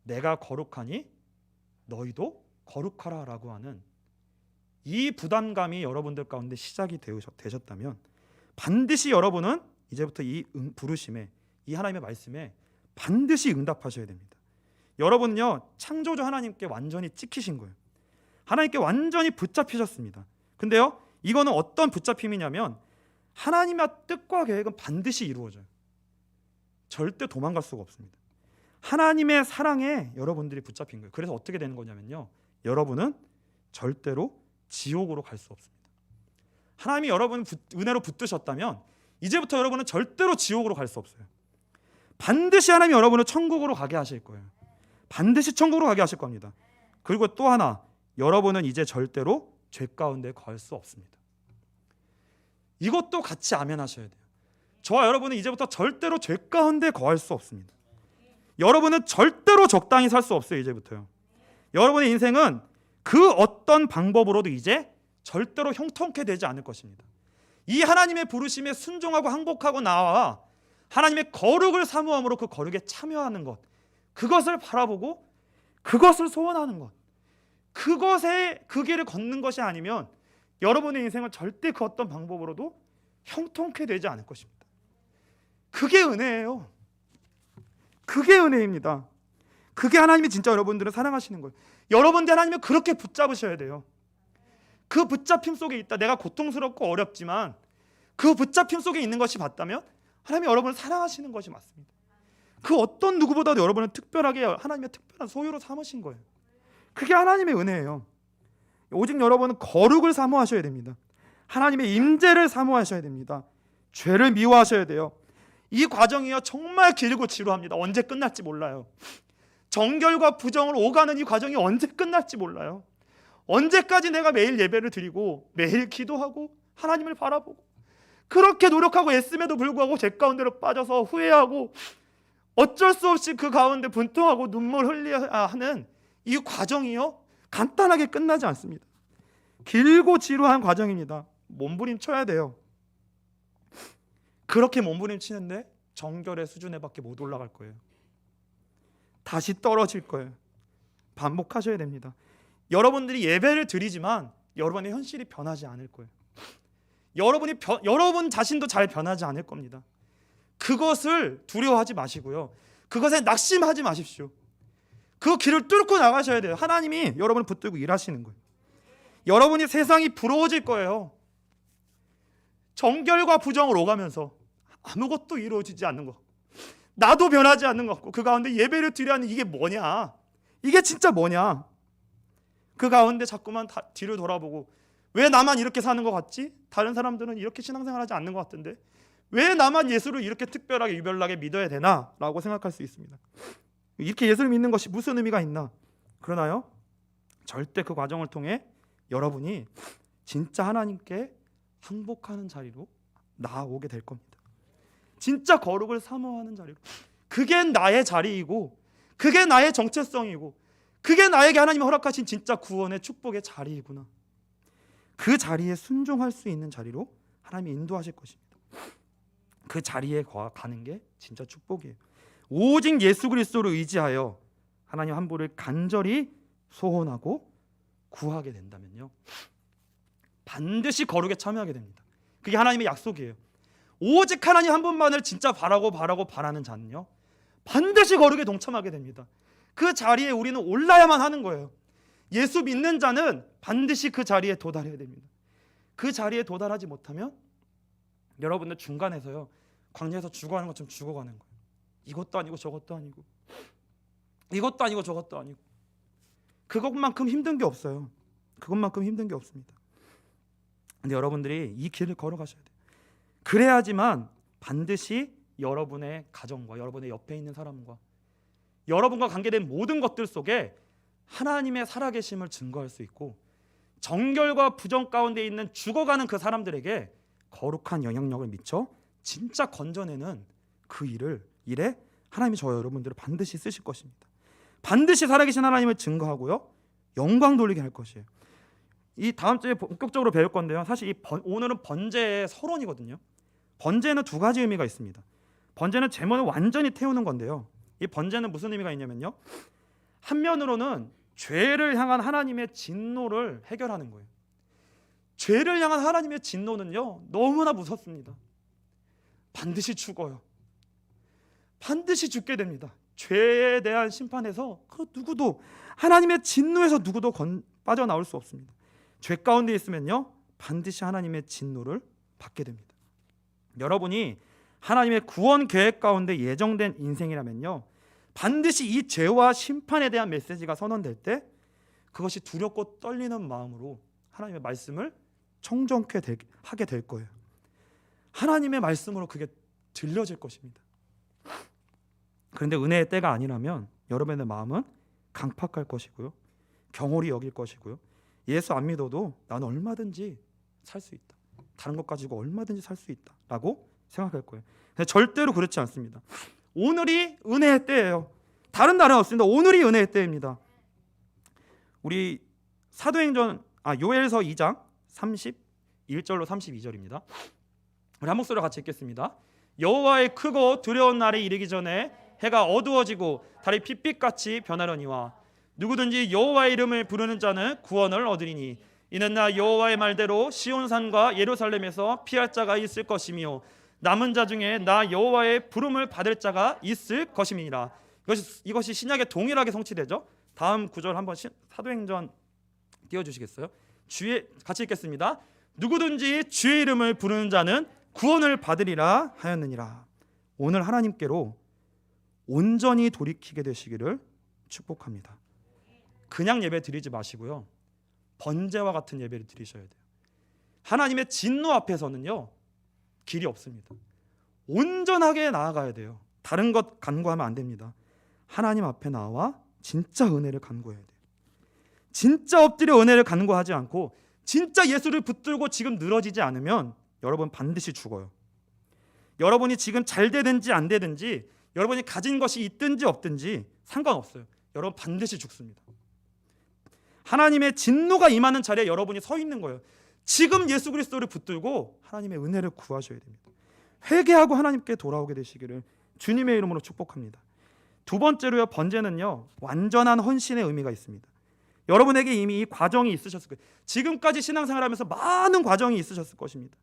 A: 내가 거룩하니 너희도 거룩하라 라고 하는 이 부담감이 여러분들 가운데 시작이 되셨다면, 반드시 여러분은 이제부터 이 부르심에, 이 하나님의 말씀에 반드시 응답하셔야 됩니다. 여러분은요, 창조주 하나님께 완전히 찍히신 거예요. 하나님께 완전히 붙잡히셨습니다. 근데요, 이거는 어떤 붙잡힘이냐면 하나님의 뜻과 계획은 반드시 이루어져요. 절대 도망갈 수가 없습니다. 하나님의 사랑에 여러분들이 붙잡힌 거예요. 그래서 어떻게 되는 거냐면요, 여러분은 절대로 지옥으로 갈 수 없습니다. 하나님이 여러분 은혜로 붙드셨다면 이제부터 여러분은 절대로 지옥으로 갈 수 없어요. 반드시 하나님이 여러분을 천국으로 가게 하실 거예요. 반드시 천국으로 가게 하실 겁니다. 그리고 또 하나, 여러분은 이제 절대로 죄 가운데 거할 수 없습니다. 이것도 같이 아멘하셔야 돼요. 저와 여러분은 이제부터 절대로 죄 가운데 거할 수 없습니다. 여러분은 절대로 적당히 살 수 없어요. 이제부터요. 여러분의 인생은 그 어떤 방법으로도 이제 절대로 형통케 되지 않을 것입니다. 이 하나님의 부르심에 순종하고 항복하고 나와 하나님의 거룩을 사모함으로 그 거룩에 참여하는 것, 그것을 바라보고 그것을 소원하는 것, 그것에 그 길을 걷는 것이 아니면 여러분의 인생은 절대 그 어떤 방법으로도 형통케 되지 않을 것입니다. 그게 은혜예요. 그게 은혜입니다. 그게 하나님이 진짜 여러분들을 사랑하시는 거예요. 여러분들 하나님을 그렇게 붙잡으셔야 돼요. 그 붙잡힘 속에 있다. 내가 고통스럽고 어렵지만 그 붙잡힘 속에 있는 것이 맞다면 하나님이 여러분을 사랑하시는 것이 맞습니다. 그 어떤 누구보다도 여러분을 특별하게 하나님의 특별한 소유로 삼으신 거예요. 그게 하나님의 은혜예요. 오직 여러분은 거룩을 사모하셔야 됩니다. 하나님의 임재를 사모하셔야 됩니다. 죄를 미워하셔야 돼요. 이 과정이요 정말 길고 지루합니다. 언제 끝날지 몰라요. 정결과 부정을 오가는 이 과정이 언제 끝날지 몰라요. 언제까지 내가 매일 예배를 드리고 매일 기도하고 하나님을 바라보고 그렇게 노력하고 애씀에도 불구하고 죄 가운데로 빠져서 후회하고 어쩔 수 없이 그 가운데 분통하고 눈물 흘려야 하는 이 과정이요 간단하게 끝나지 않습니다. 길고 지루한 과정입니다. 몸부림쳐야 돼요. 그렇게 몸부림치는데 정결의 수준에 밖에 못 올라갈 거예요. 다시 떨어질 거예요. 반복하셔야 됩니다. 여러분들이 예배를 드리지만 여러분의 현실이 변하지 않을 거예요. 여러분 자신도 잘 변하지 않을 겁니다. 그것을 두려워하지 마시고요. 그것에 낙심하지 마십시오. 그 길을 뚫고 나가셔야 돼요. 하나님이 여러분을 붙들고 일하시는 거예요. 여러분이 세상이 부러워질 거예요. 정결과 부정을 오가면서 아무것도 이루어지지 않는 것, 나도 변하지 않는 것 같고 그 가운데 예배를 드리라는 이게 뭐냐, 이게 진짜 뭐냐, 그 가운데 자꾸만 뒤를 돌아보고 왜 나만 이렇게 사는 것 같지? 다른 사람들은 이렇게 신앙생활하지 않는 것 같은데 왜 나만 예수를 이렇게 특별하게 유별나게 믿어야 되나? 라고 생각할 수 있습니다. 이렇게 예수를 믿는 것이 무슨 의미가 있나? 그러나요? 절대 그 과정을 통해 여러분이 진짜 하나님께 항복하는 자리로 나아오게 될 겁니다. 진짜 거룩을 사모하는 자리로. 그게 나의 자리이고 그게 나의 정체성이고 그게 나에게 하나님이 허락하신 진짜 구원의 축복의 자리이구나. 그 자리에 순종할 수 있는 자리로 하나님이 인도하실 것입니다. 그 자리에 가는 게 진짜 축복이에요. 오직 예수 그리스도를 의지하여 하나님 한 분을 간절히 소원하고 구하게 된다면요 반드시 거룩에 참여하게 됩니다. 그게 하나님의 약속이에요. 오직 하나님 한 분만을 진짜 바라는 자는요 반드시 거룩에 동참하게 됩니다. 그 자리에 우리는 올라야만 하는 거예요. 예수 믿는 자는 반드시 그 자리에 도달해야 됩니다. 그 자리에 도달하지 못하면 여러분들 중간에서요 광야에서 죽어가는 것처럼 죽어가는 거예요. 이것도 아니고 저것도 아니고 이것도 아니고 저것도 아니고 그것만큼 힘든 게 없어요. 그것만큼 힘든 게 없습니다. 근데 여러분들이 이 길을 걸어가셔야 돼요. 그래야지만 반드시 여러분의 가정과 여러분의 옆에 있는 사람과 여러분과 관계된 모든 것들 속에 하나님의 살아계심을 증거할 수 있고 정결과 부정 가운데 있는 죽어가는 그 사람들에게 거룩한 영향력을 미쳐 진짜 건져내는 그 일에 하나님이 저 여러분들을 반드시 쓰실 것입니다. 반드시 살아계신 하나님을 증거하고요 영광 돌리게 할 것이에요. 이 다음 주에 본격적으로 배울 건데요. 사실 오늘은 번제의 서론이거든요. 번제는 두 가지 의미가 있습니다. 번제는 제물을 완전히 태우는 건데요. 이 번제는 무슨 의미가 있냐면요. 한면으로는 죄를 향한 하나님의 진노를 해결하는 거예요. 죄를 향한 하나님의 진노는요 너무나 무섭습니다. 반드시 죽어요. 반드시 죽게 됩니다. 죄에 대한 심판에서 그 누구도 하나님의 진노에서 누구도 빠져나올 수 없습니다. 죄 가운데 있으면요 반드시 하나님의 진노를 받게 됩니다. 여러분이 하나님의 구원 계획 가운데 예정된 인생이라면요 반드시 이 죄와 심판에 대한 메시지가 선언될 때 그것이 두렵고 떨리는 마음으로 하나님의 말씀을 청정케 하게 될 거예요. 하나님의 말씀으로 그게 들려질 것입니다. 그런데 은혜의 때가 아니라면 여러분의 마음은 강팍할 것이고요 경홀히 여길 것이고요 예수 안 믿어도 나는 얼마든지 살 수 있다, 다른 것 가지고 얼마든지 살 수 있다 라고 생각할 거예요. 근데 절대로 그렇지 않습니다. 오늘이 은혜의 때예요. 다른 날은 없습니다. 오늘이 은혜의 때입니다. 우리 사도행전 요엘서 2장 31절로 32절입니다. 우리 한 목소리로 같이 읽겠습니다. 여호와의 크고 두려운 날에 이르기 전에 해가 어두워지고 달이 핏빛같이 변하려니와 누구든지 여호와의 이름을 부르는 자는 구원을 얻으리니 이는 나 여호와의 말대로 시온산과 예루살렘에서 피할 자가 있을 것이며 남은 자 중에 나 여호와의 부름을 받을 자가 있을 것임이니라. 이것이 신약에 동일하게 성취되죠. 다음 구절 한번 사도행전 띄워주시겠어요? 같이 읽겠습니다. 누구든지 주의 이름을 부르는 자는 구원을 받으리라 하였느니라. 오늘 하나님께로 온전히 돌이키게 되시기를 축복합니다. 그냥 예배 드리지 마시고요, 번제와 같은 예배를 드리셔야 돼요. 하나님의 진노 앞에서는요 길이 없습니다. 온전하게 나아가야 돼요. 다른 것 간구하면 안 됩니다. 하나님 앞에 나와 진짜 은혜를 간구해야 돼요. 진짜 엎드려 은혜를 간구하지 않고 진짜 예수를 붙들고 지금 늘어지지 않으면 여러분 반드시 죽어요. 여러분이 지금 잘 되든지 안 되든지, 여러분이 가진 것이 있든지 없든지 상관없어요. 여러분 반드시 죽습니다. 하나님의 진노가 임하는 자리에 여러분이 서 있는 거예요. 지금 예수 그리스도를 붙들고 하나님의 은혜를 구하셔야 됩니다. 회개하고 하나님께 돌아오게 되시기를 주님의 이름으로 축복합니다. 두 번째로요, 번제는요 완전한 헌신의 의미가 있습니다. 여러분에게 이미 이 과정이 있으셨을 거예요. 지금까지 신앙생활하면서 많은 과정이 있으셨을 것입니다.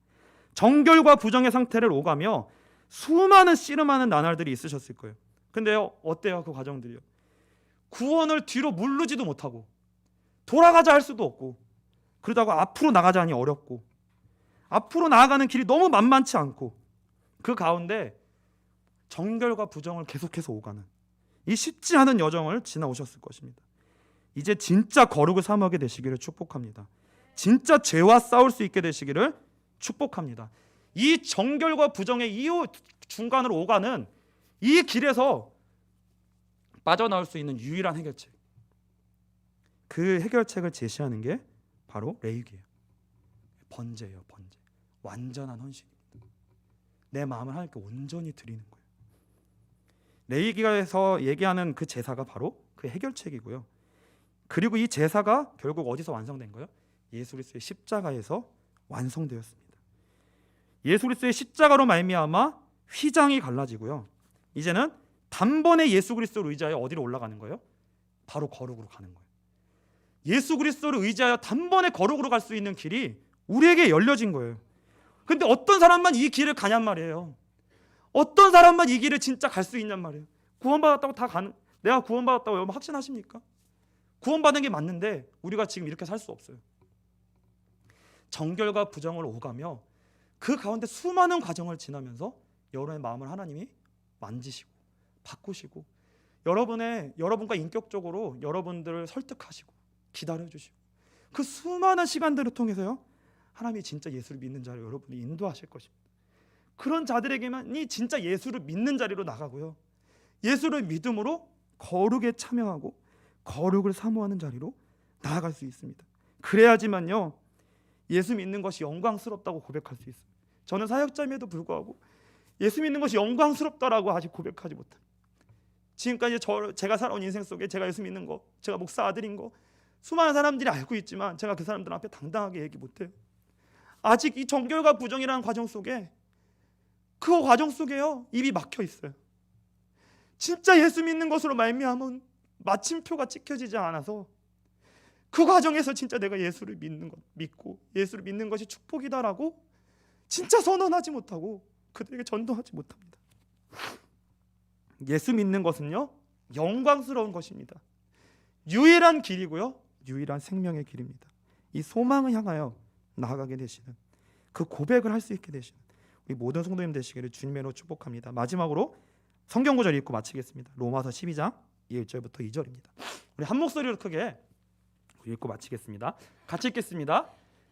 A: 정결과 부정의 상태를 오가며 수많은 씨름하는 나날들이 있으셨을 거예요. 근데요, 어때요? 그 과정들이요. 구원을 뒤로 물르지도 못하고 돌아가자 할 수도 없고, 그러다가 앞으로 나가자니 어렵고, 앞으로 나아가는 길이 너무 만만치 않고, 그 가운데 정결과 부정을 계속해서 오가는 이 쉽지 않은 여정을 지나오셨을 것입니다. 이제 진짜 거룩을 삼하게 되시기를 축복합니다. 진짜 죄와 싸울 수 있게 되시기를 축복합니다. 이 정결과 부정의 이 중간으로 오가는 이 길에서 빠져나올 수 있는 유일한 해결책, 그 해결책을 제시하는 게 바로 레위기예요. 번제예요. 번제. 완전한 헌신입니다. 내 마음을 하나님께 온전히 드리는 거예요. 레위기에서 얘기하는 그 제사가 바로 그 해결책이고요. 그리고 이 제사가 결국 어디서 완성된 거예요? 예수 그리스도의 십자가에서 완성되었습니다. 예수 그리스도의 십자가로 말미암아 휘장이 갈라지고요, 이제는 단번에 예수 그리스도를 의지하여 어디로 올라가는 거예요? 바로 거룩으로 가는 거예요. 예수 그리스도를 의지하여 단번에 거룩으로 갈 수 있는 길이 우리에게 열려진 거예요. 근데 어떤 사람만 이 길을 가냔 말이에요. 어떤 사람만 이 길을 진짜 갈 수 있냔 말이에요. 구원받았다고 다 가는, 내가 구원받았다고 여러분 확신하십니까? 구원받은 게 맞는데 우리가 지금 이렇게 살 수 없어요. 정결과 부정을 오가며 그 가운데 수많은 과정을 지나면서 여러분의 마음을 하나님이 만지시고 바꾸시고, 여러분과 인격적으로 여러분들을 설득하시고 기다려주시고, 그 수많은 시간들을 통해서요 하나님이 진짜 예수를 믿는 자리로 여러분이 인도하실 것입니다. 그런 자들에게만이 진짜 예수를 믿는 자리로 나가고요, 예수를 믿음으로 거룩에 참여하고 거룩을 사모하는 자리로 나아갈 수 있습니다. 그래야지만요 예수 믿는 것이 영광스럽다고 고백할 수 있어요. 저는 사역자임에도 불구하고 예수 믿는 것이 영광스럽다라고 아직 고백하지 못해요. 지금까지 제가 살아온 인생 속에 제가 예수 믿는 거, 제가 목사 아들인 거 수많은 사람들이 알고 있지만 제가 그 사람들 앞에 당당하게 얘기 못해요. 아직 이 정결과 부정이라는 과정 속에, 그 과정 속에요 입이 막혀 있어요. 진짜 예수 믿는 것으로 말미암은 마침표가 찍혀지지 않아서 그 과정에서 진짜 내가 예수를 믿고 예수를 믿는 것이 축복이다라고 진짜 선언하지 못하고 그들에게 전도하지 못합니다. 예수 믿는 것은요 영광스러운 것입니다. 유일한 길이고요, 유일한 생명의 길입니다. 이 소망을 향하여 나아가게 되시는, 그 고백을 할 수 있게 되시는 우리 모든 성도님 되시기를 주님의 이름으로 축복합니다. 마지막으로 성경 구절 읽고 마치겠습니다. 로마서 12장 1절부터 2절입니다. 우리 한 목소리로 크게 읽고 마치겠습니다. 같이 읽겠습니다.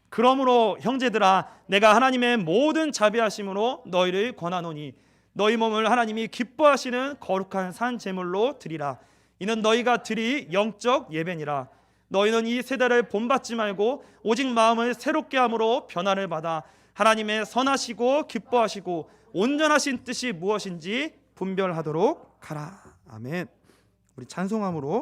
A: 그러므로 형제들아, 내가 하나님의 모든 자비하심으로 너희를 권하노니 너희 몸을 하나님이 기뻐하시는 거룩한 산 제물로 드리라. 이는 너희가 드리 영적 예배니라. 너희는 이 세대를 본받지 말고 오직 마음을 새롭게 함으로 변화를 받아 하나님의 선하시고 기뻐하시고 온전하신 뜻이 무엇인지 분별하도록 하라. 아멘. 우리 찬송함으로